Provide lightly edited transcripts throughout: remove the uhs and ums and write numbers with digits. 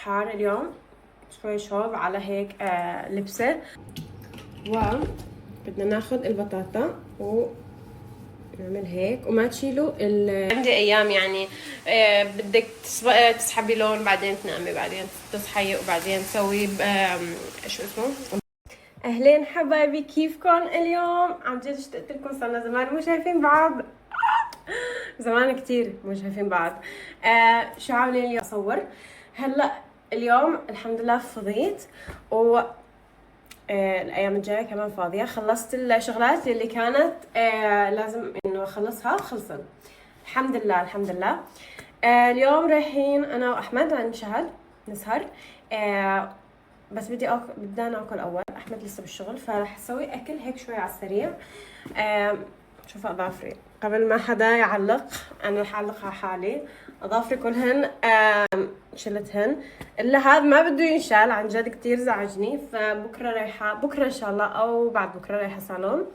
حار اليوم، شوي شوب على هيك لبسة. وبدنا ناخد البطاطا ونعمل هيك وما تشيلوا عندي ايام يعني بدك تسحبي لون بعدين تنامي بعدين تصحي وبعدين تسوي شو اسمه. اهلين حبايبي، كيفكم اليوم؟ عن جد اشتقت لكم، صرنا زمان مو شايفين بعض. زمان كتير مو شايفين بعض. شو عاملين اليوم؟ اصور هلا اليوم الحمد لله فضيت، و الايام الجايه كمان فاضيه. خلصت الشغلات اللي كانت لازم انه اخلصها، خلصت الحمد لله الحمد لله. اليوم رايحين انا واحمد عند شهد نسهر. بس بدنا ناكل اول، احمد لسه بالشغل فراح اسوي اكل هيك شوي على السريع. شوف اظافري قبل ما حدا يعلق، انا رح اعلقها حالي. اظافري كلهن شلتهن، الا هذا ما بده ينشال، عن جد كتير زعجني. فبكره رايحه، بكره ان شاء الله او بعد بكره رايحه صالون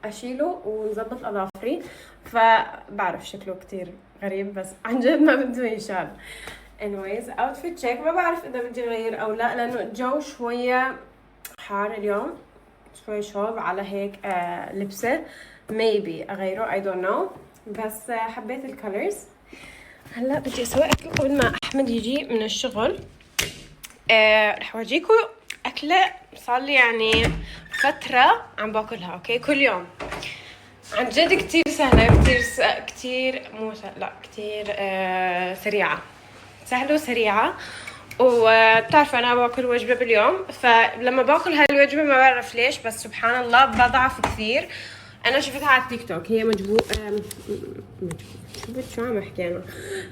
اشيله ونظبط اظافري. فبعرف شكله كتير غريب بس عن جد ما بده ينشال. anyways outfit check، ما بعرف اذا بدي اغير او لا لانه الجو شويه حار اليوم، شوي شوب على هيك لبسه. maybe اغيره I don't know، بس حبيت الكولرز. هلا بدي اسوي اكل قبل ما احمد يجي من الشغل. رح اورجيكم اكله صار لي يعني فتره عم باكلها اوكي كل يوم. عن جد كتير سهله، كتير مو سهلة، لا كتير سريعه، سهله وسريعه. وبتعرف انا باكل وجبه باليوم، فلما باكل هاي الوجبه ما بعرف ليش بس سبحان الله بضعف كثير. انا شفتها على التيك توك، هي شو عم احكي انا،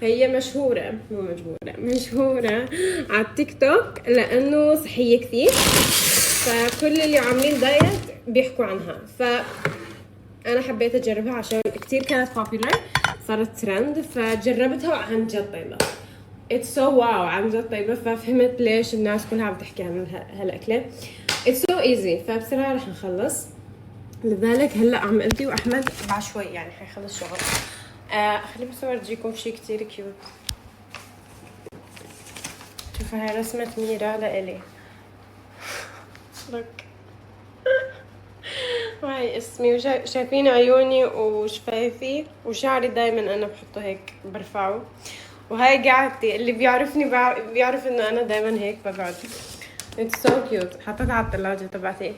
هي مشهوره مو مجبوره، مشهوره على التيك توك لانه صحيه كثير، فكل اللي عاملين دايت بيحكوا عنها. انا حبيت اجربها عشان كثير كانت popular، صارت ترند، فجربتها وعن جد طيبه. It's so wow، عن جد طيبة. ففهمت ليش الناس كلها عم تحكي عن هالأكلة. It's so easy. فبسرعة رح نخلص، لذلك هلا عم أدي وأحمد بعد شوي يعني حيخلص شغل. خليني بس أورجيكم شي كتير كيوت. شوفوا هاي رسمة ميرا لإلي. look. هاي اسمي، وشايفين عيوني وشفايفي وشعري دايما أنا بحطه هيك برفعه. وهاي قعدتي، اللي بيعرفني بيعرف انه انا دايما هيك بقعد. It's so cute. حطيتها على الثلاجة تبعتي.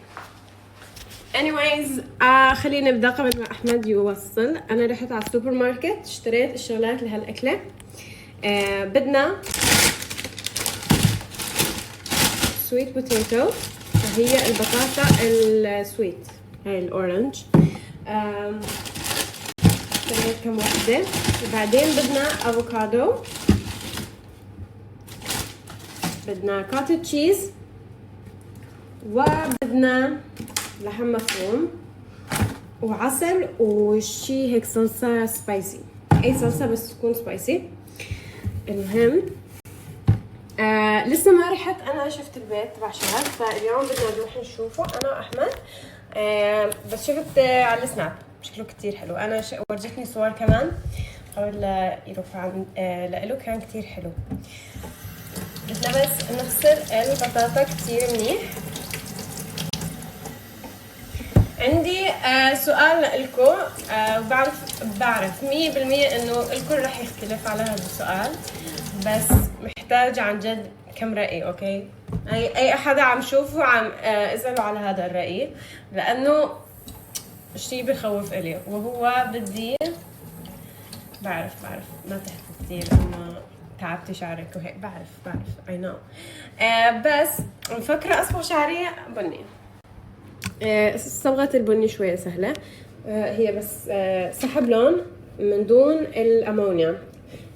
anyways خلينا نبدا قبل ما احمد يوصل. انا رحت على السوبر ماركت اشتريت الشغلات لهالاكله. بدنا سويت بوتيتو، هي البطاطا السويت، هاي الاورنج. اشتريت كم وحده. وبعدين بدنا افوكادو، بدنا كوتج تشيز، وبدنا لحم مفروم وعسل وشي هيك صلصة سبايسي، اي صلصة بس تكون سبايسي. المهم لسه ما رحت، انا شفت البيت تبع شهد، فاليوم بدنا نروح نشوفه انا واحمد. بس شفت على السناب شكله كتير حلو. انا ورجتني صور كمان قبل لا يروح عند لإله، كان كتير حلو. بدنا بس نغسل البطاطا كتير منيح. عندي سؤال لإلكم، بعرف 100% انه الكل رح يختلف على هذا السؤال، بس محتاج عن جد كم رأي اوكي. اي احد عم شوفه عم اسأله على هذا الرأي، لانه شي بخوف الي، وهو بدي بعرف ما تحكوا كتير انه تعبتي شعرك وهيك، بعرف I know. بس مفكرة اصبغ شعري بني. صبغة البني شوية سهلة، هي بس سحب لون من دون الامونيا.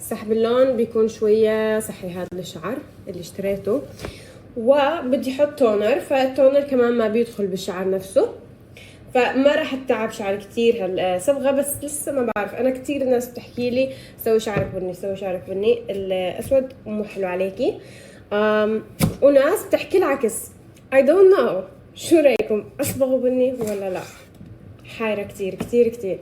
سحب اللون بيكون شوية صحي هذا للشعر اللي اشتريته. وبدي احط تونر، فالتونر كمان ما بيدخل بالشعر نفسه، فما راح اتعب شعري كتير هالصبغه. بس لسه ما بعرف، انا كتير ناس بتحكي لي سوي شعرك بني، سوي شعرك بني، الاسود مو حلو عليكي. وناس بتحكي العكس. I don't know، شو رايكم؟ اصبغه بني ولا لا؟ حايره كتير كتير كتير.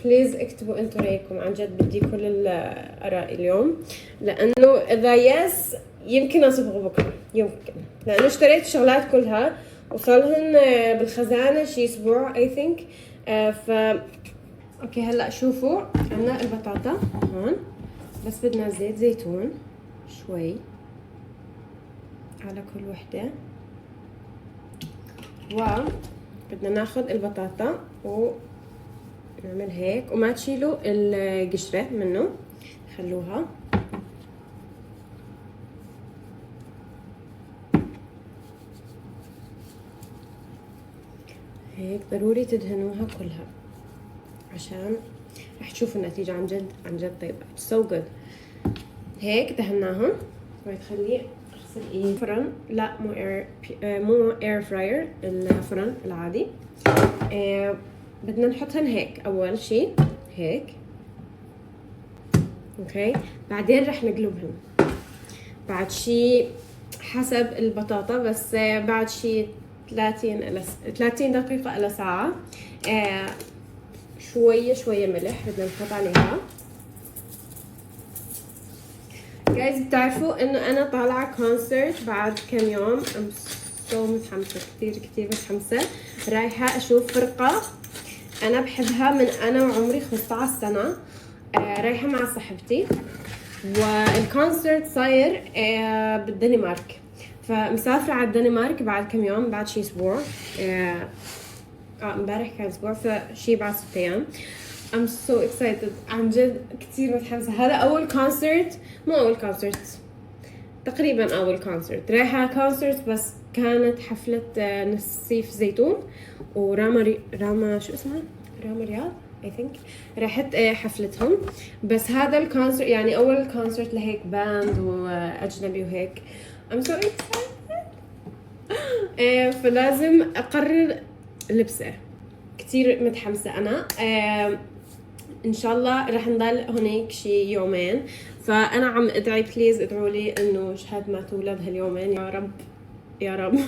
بليز اكتبوا انتوا رايكم، عن جد بدي كل الاراء اليوم، لانه اذا يس يمكن اصبغه بكره، يمكن، لانه اشتريت الشغلات كلها وصلهن بالخزانه شي اسبوع اي ثينك. ف اوكي هلا شوفوا عندنا البطاطا هون، بس بدنا زيت زيتون شوي على كل وحده، وبدنا ناخذ البطاطا ونعمل هيك، وما تشيلوا القشره منه، خلوها هيك. ضروري تدهنوها كلها عشان رح تشوفوا النتيجة عن جد عن جد طيبة. so good. هيك دهناهم. وتخليه اغسل ايدي فرن، لا مو اير فراير، الفرن العادي. بدنا نحطهن هيك اول شي هيك، اوكي. بعدين رح نقلبهن بعد شي حسب البطاطا، بس بعد شي 30 دقيقة إلى ساعة. شوية ملح بدنا نحط عليها. جايز بتعرفوا انه انا طالعة كونسرت بعد كم يوم، ام سو متحمسة كتير متحمسة. رايحة اشوف فرقة انا بحبها من انا وعمري 15 سنة. رايحة مع صاحبتي، والكونسرت صاير بالدنمارك، فمسافرة على الدنمارك بعد كم يوم، بعد شي اسبوع. امبارح كان اسبوع، فشي بعد 6 ايام. I'm so excited عن جد كتير متحمسة. هذا أول كونسرت، مو أول كونسرت، تقريبا أول كونسرت. رايحة كونسرت بس كانت حفلة نسيف زيتون وراما شو اسمها؟ راما رياض I think. رحت حفلتهم، بس هذا الكونسرت يعني أول كونسرت لهيك باند وأجنبي وهيك. I'm so excited. فلازم أقرر لبسه. كتير متحمسة أنا. ان شاء الله رح نضل هناك شي يومين، فانا عم ادعي بليز ادعوا لي انه شهد ما تولد هاليومين يا رب يا رب.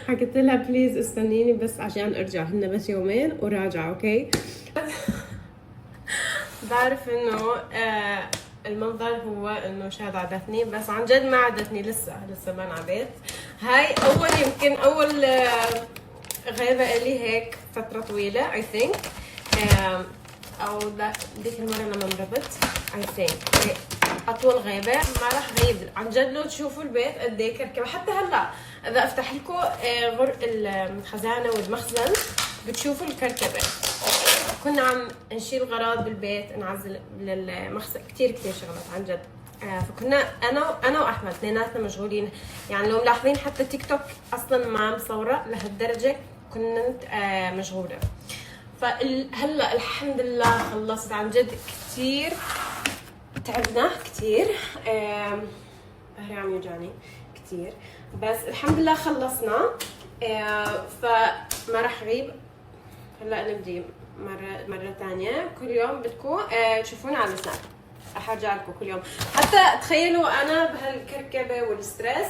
حكيت لها بليز استنيني بس عشان ارجع، هن بس يومين وراجعه. اوكي. بعرف انه المنظر هو انه شهد عادتني، بس عن جد ما عادتني، لسه ما انعدت. هاي يمكن اول غيبه لي هيك فتره طويله I think. او لا ديك المره لما مربت I think اطول غيبه. ما راح غيب عن جد. لو تشوفوا البيت قد ايه كركبه، حتى هلا اذا افتح لكم الخزانه والمخزن بتشوفوا الكركبه. كنا عم نشيل غراض بالبيت، نعزل للمخزن، كتير شغلات عن جد. فكنا انا واحمد اثنيناتنا مشغولين، يعني لو ملاحظين حتى تيك توك اصلا ما مصوره لهالدرجه، كنت مشغوله. فهلا الحمد لله خلصت. عن جد كتير تعبنا كتير، ظهري عم يوجعني كتير، بس الحمد لله خلصنا. فما راح غيب. هلا نبدي مرة تانية. كل يوم بدكم تشوفوني على السناب، رح ارجع لكم كل يوم. حتى تخيلوا انا بهالكركبة والستريس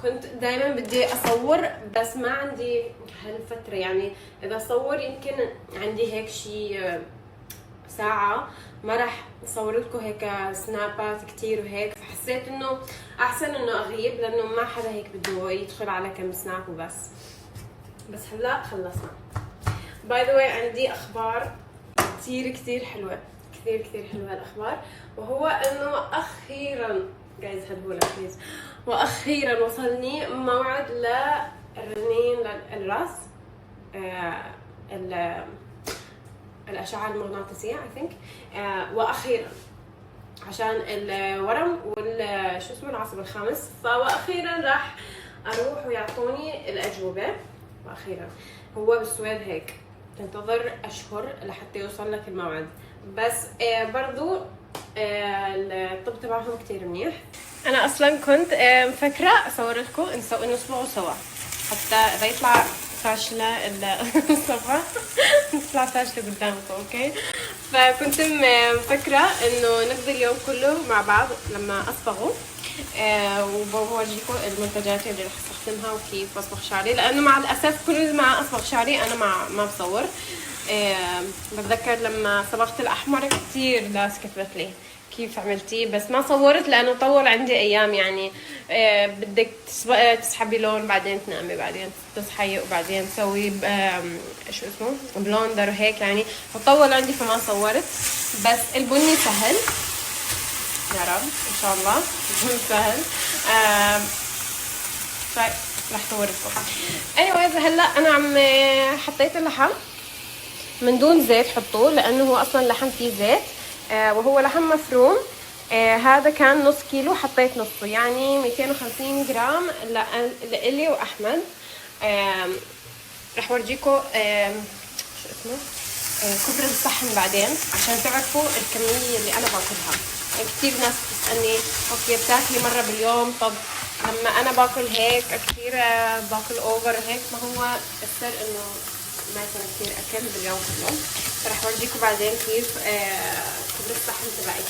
كنت دائما بدي اصور، بس ما عندي هالفترة. يعني اذا اصور يمكن عندي هيك شي ساعة، ما راح اصور لكم هيك سنابات كتير وهيك. فحسيت انه احسن انه اغيب، لانه ما حدا هيك بده يدخل على كم سناب وبس. بس هلا خلصنا. باي ذا واي عندي اخبار كتير حلوة، كثير حلوة الاخبار، وهو انه اخيرا جايز هدهولك بليز، واخيرا وصلني موعد للرنين للراس، الاشعه المغناطيسيه I think. واخيرا عشان الورم شو اسمه العصب الخامس. واخيرا راح اروح ويعطوني الاجوبه. واخيرا هو بالسويد هيك تنتظر اشهر لحتى يوصل لك الموعد، بس برضو الطب تبعهم كتير منيح. انا اصلا كنت مفكره اصور لكم انه نصبغوا سوا، حتى اذا يطلع فاشله الصفحه تطلع فاشله قدامكم. اوكي. فكنت مفكره انه نقضي اليوم كله مع بعض لما اصبغه، وبورجيكم المنتجات اللي رح استخدمها وكيف بصبغ شعري، لانه مع الاسف كل ما اصبغ شعري انا ما بصور. بتذكر لما صبغت الاحمر كتير ناس كتبت لي كيف عملتيه، بس ما صورت لانه طول عندي ايام يعني. بدك تسحبي لون بعدين تنامي بعدين تصحي وبعدين تسوي شو اسمه بلوندر وهيك يعني، فطول عندي فما صورت. بس البني سهل يا رب ان شاء الله يكون سهل. طيب رح صوركم. anyways هلا انا عم حطيت اللحم من دون زيت، حطوه لانه هو اصلا لحم فيه زيت، وهو لحم مفروم. هذا كان نص كيلو، حطيت نصه يعني 250 جرام لإلي واحمد. رح ورجيكم شو اسمه كبر الصحن بعدين عشان تعرفوا الكميه اللي انا باكلها. يعني كثير ناس بتسالني اوكي بتاكلي مره باليوم؟ طب لما انا باكل هيك كثير باكل اوفر هيك، ما هو السر انه ما يكون كثير اكل باليوم كله. فرح ورجيكم بعدين كيف كبر الصحن تبعي.